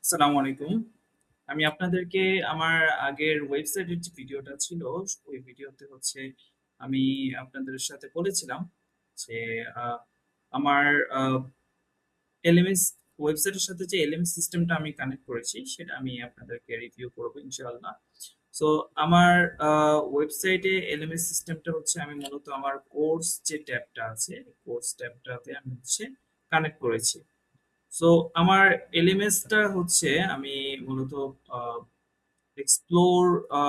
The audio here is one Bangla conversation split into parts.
আসসালামু আলাইকুম। আমি আপনাদেরকে আমার আগের ওয়েবসাইটের যে ভিডিওটা ছিল, ওই ভিডিওতে আমি আপনাদের সাথে বলেছিলাম যে আ আমার আ এলএমএস ওয়েবসাইটের সাথে যে এলএমএস সিস্টেমটা আমি কানেক্ট করেছি, সেটা আমি আপনাদেরকে রিভিউ করব ইনশাআল্লাহ। সো আমার আ ওয়েবসাইটে এলএমএস সিস্টেমটা আমি মূলত আমার কোর্স যে ট্যাবটা আছে, কোর্স ট্যাবটাতে আমি কানেক্ট করেছি। সো আমার এলএমএসটা আমি মূলত আ এক্সপ্লোর আ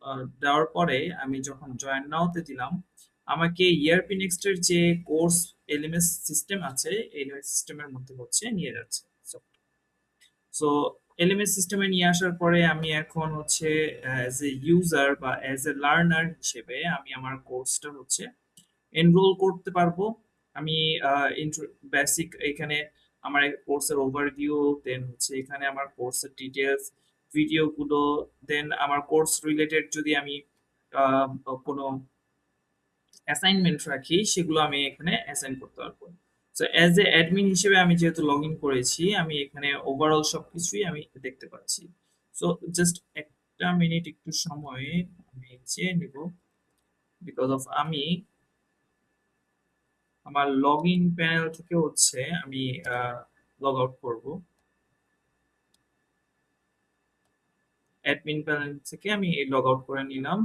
আ দেওয়ার পরে আমি যখন জয়েন নাও তে দিলাম, আমাকে ইআরপি নেক্সট এর যে কোর্স এলএমএস সিস্টেম আছে, এলএমএস সিস্টেমের মধ্যে নিয়ে যাচ্ছে। সো সো এলএমএস সিস্টেমে নিয়ে আসার পরে আমি এখন অ্যাজ এ ইউজার বা অ্যাজ এ লার্নার হিসেবে আমি আমার কোর্সটা এনরোল করতে পারবো। আমি বেসিক এখানে আমার কোর্সের ওভারভিউ, দেন এখানে আমার কোর্সের ডিটেলস, ভিডিওগুলো, দেন আমার কোর্স রিলেটেড যদি আমি আহ, কোনো অ্যাসাইনমেন্ট রাখি, সেগুলো আমি এখানে অ্যাসাইন করতে পারবো। সো অ্যাজ এ অ্যাডমিন হিসেবে আমি যেহেতু লগ ইন করেছি, আমি এখানে ওভারঅল সবকিছুই আমি দেখতে পাচ্ছি। সো জাস্ট একটা মিনিট, একটু সময় আমি চেয়ে নিব, বিকজ অফ আমি আমার লগ ইন প্যানেল থেকে আমি লগ আউট করব। অ্যাডমিন প্যানেল থেকে আমি লগ আউট করে নিলাম।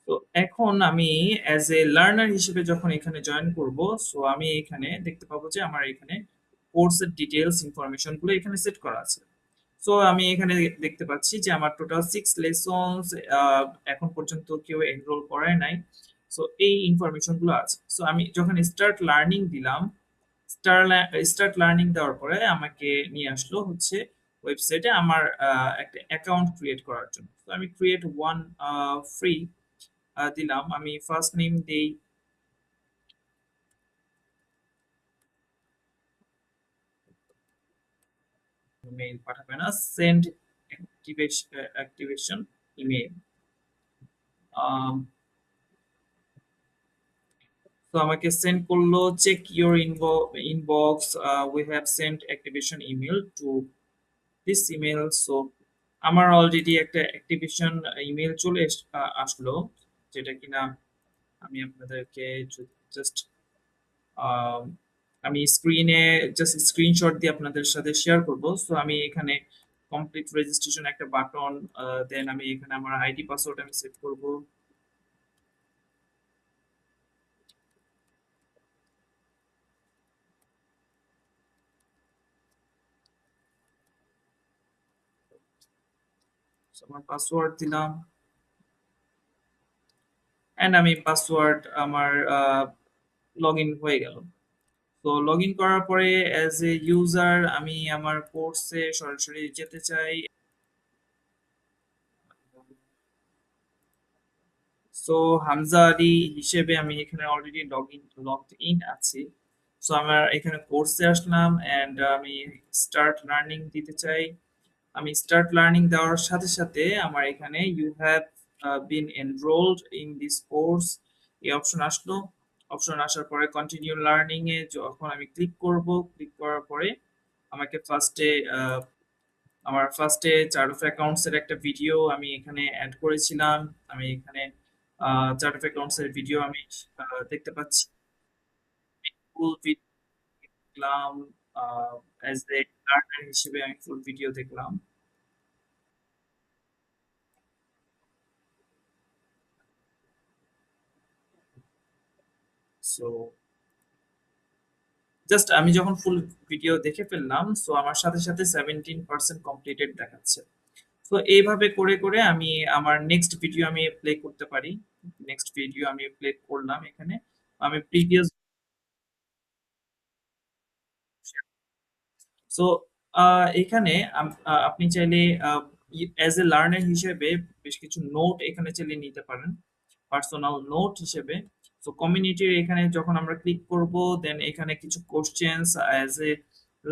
তো এখন আমি অ্যাজ এ লার্নার হিসেবে যখন এখানে জয়েন করব, সো আমি এখানে দেখতে পাবো যে আমার এখানে কোর্সের ডিটেলস ইনফরমেশন গুলো এখানে সেট করা আছে। সো আমি এখানে দেখতে পাচ্ছি যে আমার টোটাল 6 লেসনস এখন পর্যন্ত কেউ এনরোল করে নাই। সো এই ইনফরমেশন গুলো আছে। সো আমি যখন স্টার্ট লার্নিং দিলাম, স্টার্ট লার্নিং দেওয়ার পরে আমাকে নিয়ে আসলো ওয়েবসাইটে আমার একটা অ্যাকাউন্ট ক্রিয়েট করার জন্য। তো আমি ক্রিয়েট ওয়ান ফ্রি দিলাম। আমি ফার্স্ট নেম দেই, মেইল পাঠাবে না, সেন্ড অ্যাক্টিভেশন ইমেল। তো আমাকে সেন্ড করলো, check your inbox, we have sent activation email to this email. So আমার অলরেডি একটা অ্যাক্টিভেশন ইমেল আসলো, যেটা কিনা আমি আপনাদেরকে জাস্ট আমি স্ক্রিনে জাস্ট স্ক্রিনশট দিয়ে আপনাদের সাথে শেয়ার করব। সো আমি এখানে কমপ্লিট রেজিস্ট্রেশন একটা বাটন, দেন আমি এখানে আমার আইডি পাসওয়ার্ড আমি সেট করব। So, আমার পাসওয়ার্ড দিলাম, এন্ড আমি পাসওয়ার্ড আমার লগ ইন হয়ে গেল। তো লগ ইন করার পরে অ্যাজ এ ইউজার আমি আমার কোর্সে সরাসরি যেতে চাই। সো হামজা আলী হিসেবে আমি এখানে অলরেডি লগ ইন আছি। সো আমার এখানে কোর্সে আসলাম, এন্ড আমি স্টার্ট লার্নিং দিতে চাই। আমি স্টার্ট লার্নিং দেওয়ার সাথে সাথে আমার এখানে you have been enrolled in this course এই অপশন আসলো। অপশন আসার পরে কন্টিনিউ লার্নিং এ যখন আমি ক্লিক করব, ক্লিক করার পরে আমাকে ফার্স্টে চার্ট অফ অ্যাকাউন্টস এর একটা ভিডিও আমি এখানে অ্যাড করেছিলাম। আমি এখানে চার্ট অফ অ্যাকাউন্টস এর ভিডিও আমি দেখতে পাচ্ছি। ফুল ভিডিও দেখলাম, অ্যাজ এ লার্নার হিসেবে আমি ফুল ভিডিও দেখলাম। সো জাস্ট আমি যখন ফুল ভিডিও দেখে ফেললাম, সো আমার সাথে সাথে 17% কমপ্লিটেড দেখাচ্ছে। তো এইভাবে করে করে আমি আমার নেক্সট ভিডিও আমি প্লে করতে পারি। নেক্সট ভিডিও আমি প্লে করলাম এখানে। আমি প্রিভিয়াস, সো এখানে আপনি চাইলে অ্যাজ এ লার্নার হিসেবে বেশ কিছু নোট এখানে চাইলে নিতে পারেন, পার্সোনাল নোট হিসেবে। সো কমিউনিটির এখানে যখন আমরা ক্লিক করব, দেন এখানে কিছু কোশ্চেন্স অ্যাজ এ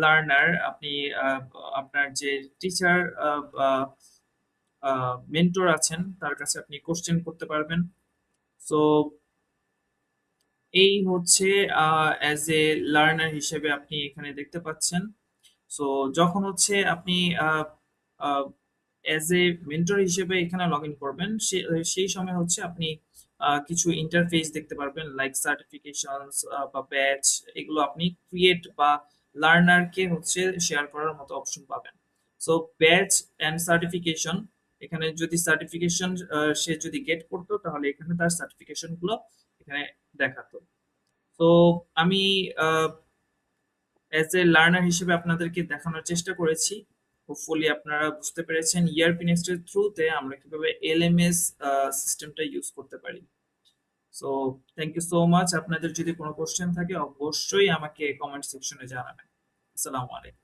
লার্নার আপনি আহ, আপনার যে টিচার, মেন্টর আছেন, তার কাছে আপনি কোশ্চেন করতে পারবেন। সো এই অ্যাজ এ লার্নার হিসেবে আপনি এখানে দেখতে পাচ্ছেন। সো যখন হচ্ছে আপনি অ্যাজ এ মেন্টর হিসেবে এখানে লগ ইন করবেন, সেই সময় হচ্ছে আপনি কিছু ইন্টারফেস দেখতে পারবেন, লাইক সার্টিফিকেশনস বা ব্যাচ। এগুলো আপনি ক্রিয়েট বা লার্নারকে হচ্ছে শেয়ার করার মতো অপশন পাবেন। সো ব্যাচ অ্যান্ড সার্টিফিকেশন, এখানে যদি সার্টিফিকেশন সে যদি গেট করতো, তাহলে এখানে তার সার্টিফিকেশন গুলো এখানে দেখাতো। তো আমি অ্যাজ এ লার্নার হিসেবে আপনাদেরকে দেখানোর চেষ্টা করেছি। হোপফুলি আপনারা বুঝতে পেরেছেন ইআরপি নেক্সট এর থ্রুতে আমরা কিভাবে এলএমএস সিস্টেমটা ইউজ করতে পারি। So thank you so much. আপনাদের যদি কোনো কোশ্চেন থাকে অবশ্যই আমাকে কমেন্ট সেকশনে জানাবেন। আসসালামু আলাইকুম।